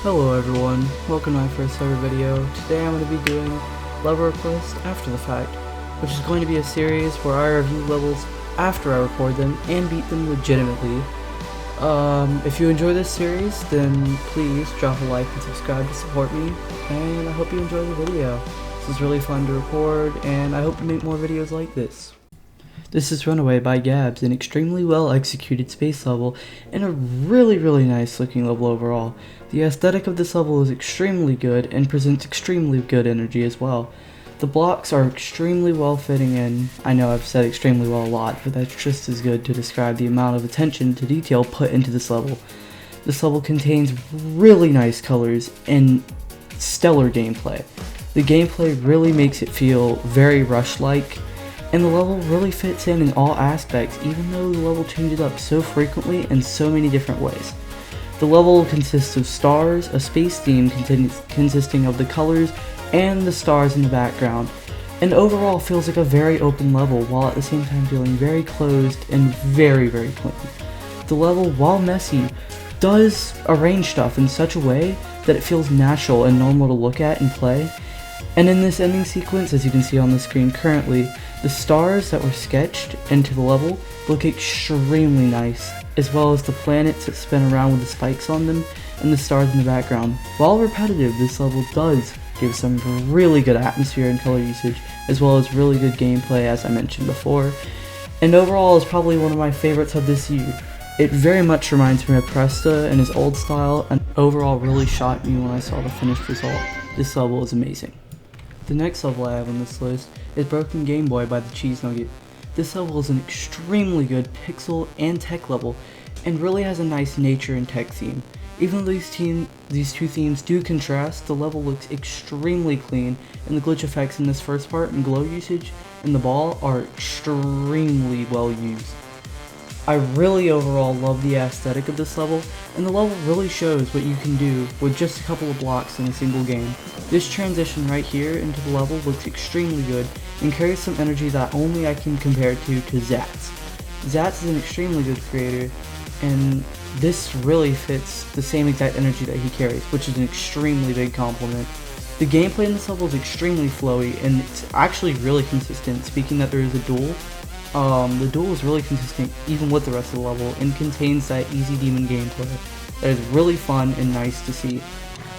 Hello everyone, welcome to my first ever video. Today I'm going to be doing level requests after the fact, which is going to be a series where I review levels after I record them and beat them legitimately. If you enjoy this series, then please drop a like and subscribe to support me, and I hope you enjoy the video. This is really fun to record, and I hope to make more videos like this. This is Runaway by Gabbs, an extremely well executed space level and a really nice looking level overall. The aesthetic of this level is extremely good and presents extremely good energy as well. The blocks are extremely well fitting in. I know I've said extremely well a lot, but that's just as good to describe the amount of attention to detail put into this level. This level contains really nice colors and stellar gameplay. The gameplay really makes it feel very Rush-like, and the level really fits in all aspects, even though the level changes up so frequently in so many different ways. The level consists of stars, a space theme consisting of the colors and the stars in the background, and overall feels like a very open level, while at the same time feeling very closed and very clean. The level, while messy, does arrange stuff in such a way that it feels natural and normal to look at and play. And in this ending sequence, as you can see on the screen currently, the stars that were sketched into the level look extremely nice, as well as the planets that spin around with the spikes on them and the stars in the background. While repetitive, this level does give some really good atmosphere and color usage, as well as really good gameplay, as I mentioned before, and overall is probably one of my favorites of this year. It very much reminds me of Presta and his old style, and overall really shocked me when I saw the finished result. This level is amazing. The next level I have on this list is Broken Gameboy by TheCheeseNugget. This level is an extremely good pixel and tech level, and really has a nice nature and tech theme. Even though these two themes do contrast, the level looks extremely clean, and the glitch effects in this first part and glow usage in the ball are extremely well used. I really overall love the aesthetic of this level, and the level really shows what you can do with just a couple of blocks in a single game. This transition right here into the level looks extremely good and carries some energy that only I can compare to Zatz. Zatz is an extremely good creator, and this really fits the same exact energy that he carries, which is an extremely big compliment. The gameplay in this level is extremely flowy, and it's actually really consistent. Speaking that there is a duel, the duel is really consistent even with the rest of the level, and contains that easy demon gameplay that is really fun and nice to see.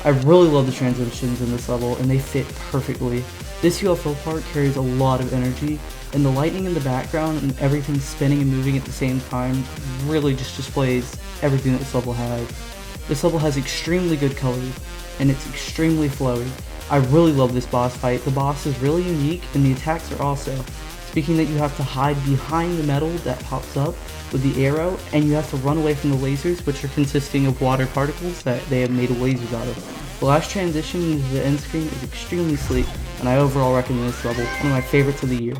I really love the transitions in this level, and they fit perfectly. This UFO part carries a lot of energy, and the lightning in the background and everything spinning and moving at the same time really just displays everything that this level has. This level has extremely good colors, and it's extremely flowy. I really love this boss fight. The boss is really unique, and the attacks are also. Speaking that you have to hide behind the metal that pops up with the arrow, and you have to run away from the lasers, which are consisting of water particles that they have made lasers out of. The last transition into the end screen is extremely sleek, and I overall recommend this level, one of my favorites of the year.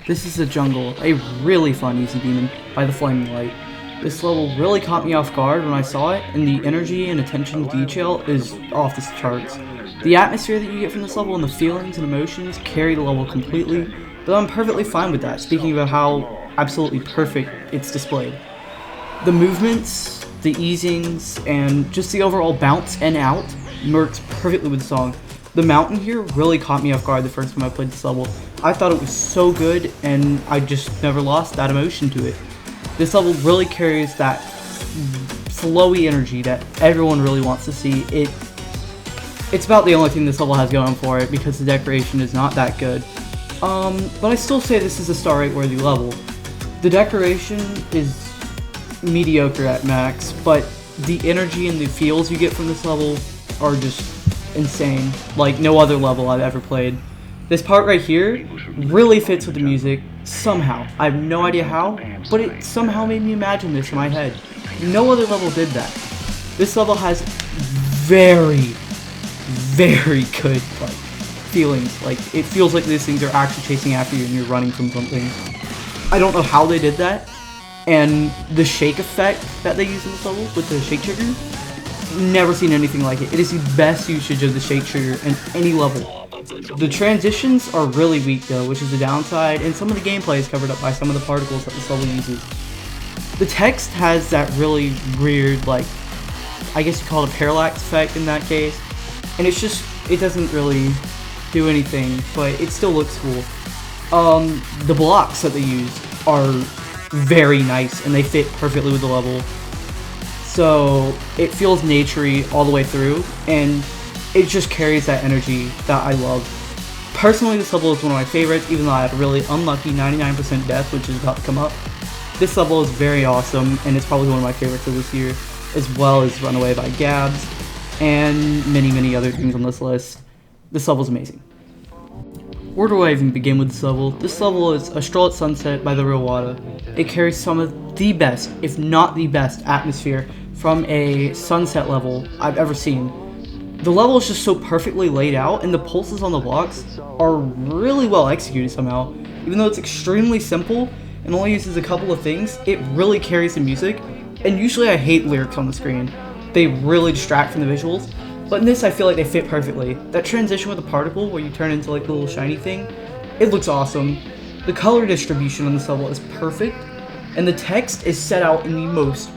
This is The Jungle, a really fun easy demon by TheFlamingLite. This level really caught me off guard when I saw it, and the energy and attention to detail is off the charts. The atmosphere that you get from this level and the feelings and emotions carry the level completely, but I'm perfectly fine with that, speaking about how absolutely perfect it's displayed. The movements, the easings, and just the overall bounce and out works perfectly with the song. The mountain here really caught me off guard the first time I played this level. I thought it was so good, and I just never lost that emotion to it. This level really carries that flowy energy that everyone really wants to see. It's about the only thing this level has going for it, because the decoration is not that good. But I still say this is a star 8 worthy level. The decoration is mediocre at max, but the energy and the feels you get from this level are just insane, like no other level I've ever played. This part right here really fits with the music, somehow. I have no idea how, but it somehow made me imagine this in my head. No other level did that. This level has very good feelings. Like, it feels like these things are actually chasing after you and you're running from something. I don't know how they did that, and the shake effect that they use in this level with the shake trigger, never seen anything like it. It is the best usage of the shake trigger in any level. The transitions are really weak though, which is the downside, and some of the gameplay is covered up by some of the particles that this level uses. The text has that really weird, like, I guess you call it a parallax effect in that case. And it's just, it doesn't really do anything, but it still looks cool. The blocks that they use are very nice, and they fit perfectly with the level. So it feels naturey all the way through, and it just carries that energy that I love. Personally, this level is one of my favorites, even though I had a really unlucky 99% death, which is about to come up. This level is very awesome, and it's probably one of my favorites of this year, as well as Runaway by Gabbs, and many other things on this list. This level is amazing. Where do I even begin with this level? This level is A Stroll at Sunset by RealWhata. It carries some of the best, if not the best, atmosphere from a sunset level I've ever seen. The level is just so perfectly laid out, and the pulses on the blocks are really well executed somehow. Even though it's extremely simple and only uses a couple of things, it really carries the music. And usually I hate lyrics on the screen. They really distract from the visuals. But in this, I feel like they fit perfectly. That transition with the particle, where you turn into like the little shiny thing, it looks awesome. The color distribution on this level is perfect, and the text is set out in the most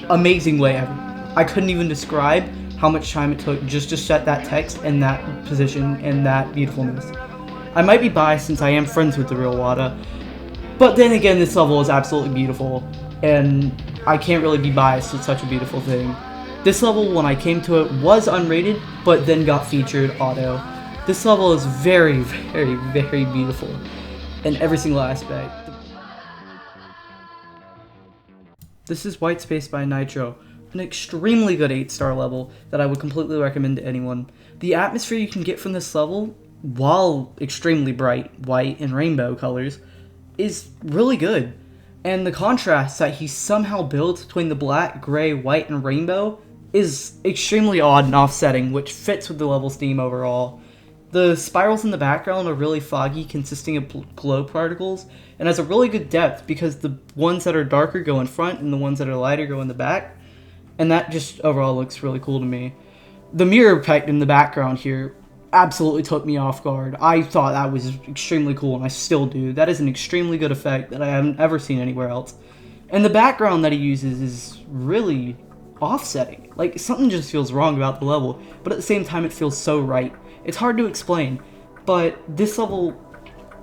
amazing way ever. I couldn't even describe how much time it took just to set that text in that position and that beautifulness. I might be biased since I am friends with the RealWhata, but then again, this level is absolutely beautiful, and I can't really be biased with such a beautiful thing. This level, when I came to it, was unrated, but then got featured auto. This level is very beautiful in every single aspect. This is White Space by Nitro, an extremely good 8-star level that I would completely recommend to anyone. The atmosphere you can get from this level, while extremely bright, white and rainbow colors, is really good. And the contrast that he somehow builds between the black, gray, white, and rainbow is extremely odd and offsetting, which fits with the level's theme overall. The spirals in the background are really foggy, consisting of glow particles, and has a really good depth because the ones that are darker go in front and the ones that are lighter go in the back, and that just overall looks really cool to me. The mirror effect in the background here absolutely took me off guard. I thought that was extremely cool, and I still do. That is an extremely good effect that I haven't ever seen anywhere else. And the background that he uses is really offsetting. Like, something just feels wrong about the level, but at the same time it feels so right. It's hard to explain, but this level,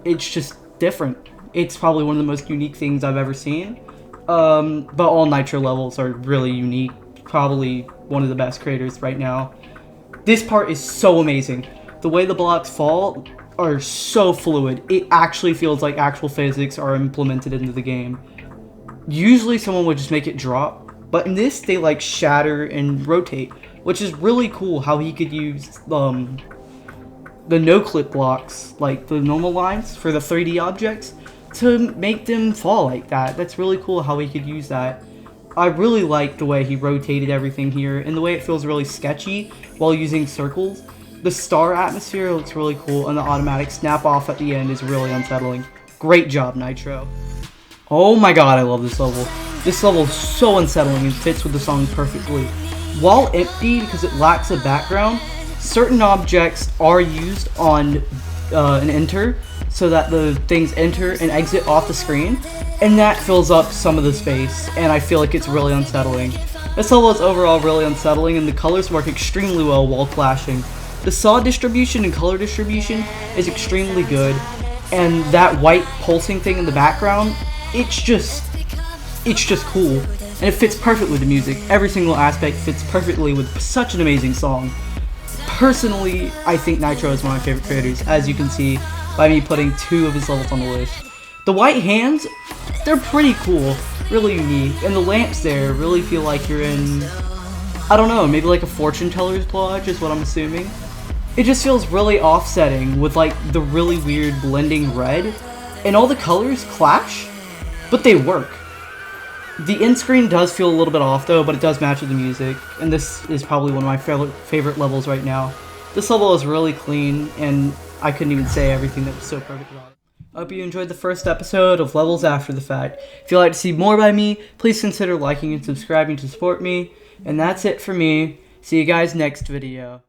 it's just different. It's probably one of the most unique things I've ever seen. But all Nitro levels are really unique. Probably one of the best creators right now. This part is so amazing. The way the blocks fall are so fluid. It actually feels like actual physics are implemented into the game. Usually someone would just make it drop, but in this they like shatter and rotate, which is really cool how he could use the no-clip blocks, like the normal lines for the 3D objects, to make them fall like that. That's really cool how he could use that. I really like the way he rotated everything here, and the way it feels really sketchy while using circles. The star atmosphere looks really cool, and the automatic snap off at the end is really unsettling. Great job, Nitro. Oh my god, I love this level. This level is so unsettling and fits with the song perfectly. While empty because it lacks a background, certain objects are used on an enter, so that the things enter and exit off the screen, and that fills up some of the space, and I feel like it's really unsettling. This level is overall really unsettling, and the colors work extremely well while clashing. The saw distribution and color distribution is extremely good, and that white pulsing thing in the background, it's just cool, and it fits perfectly with the music. Every single aspect fits perfectly with such an amazing song. Personally, I think Nitro is one of my favorite creators, as you can see by me putting 2 of his levels on the list. The white hands, they're pretty cool, really unique, and the lamps there really feel like you're in, I don't know, maybe like a fortune teller's lodge is what I'm assuming. It just feels really offsetting with like the really weird blending red, and all the colors clash, but they work. The end screen does feel a little bit off though, but it does match with the music, and this is probably one of my favorite levels right now. This level is really clean, and I couldn't even say everything that was so perfect about it. I hope you enjoyed the first episode of Levels After the Fact. If you'd like to see more by me, please consider liking and subscribing to support me. And that's it for me. See you guys next video.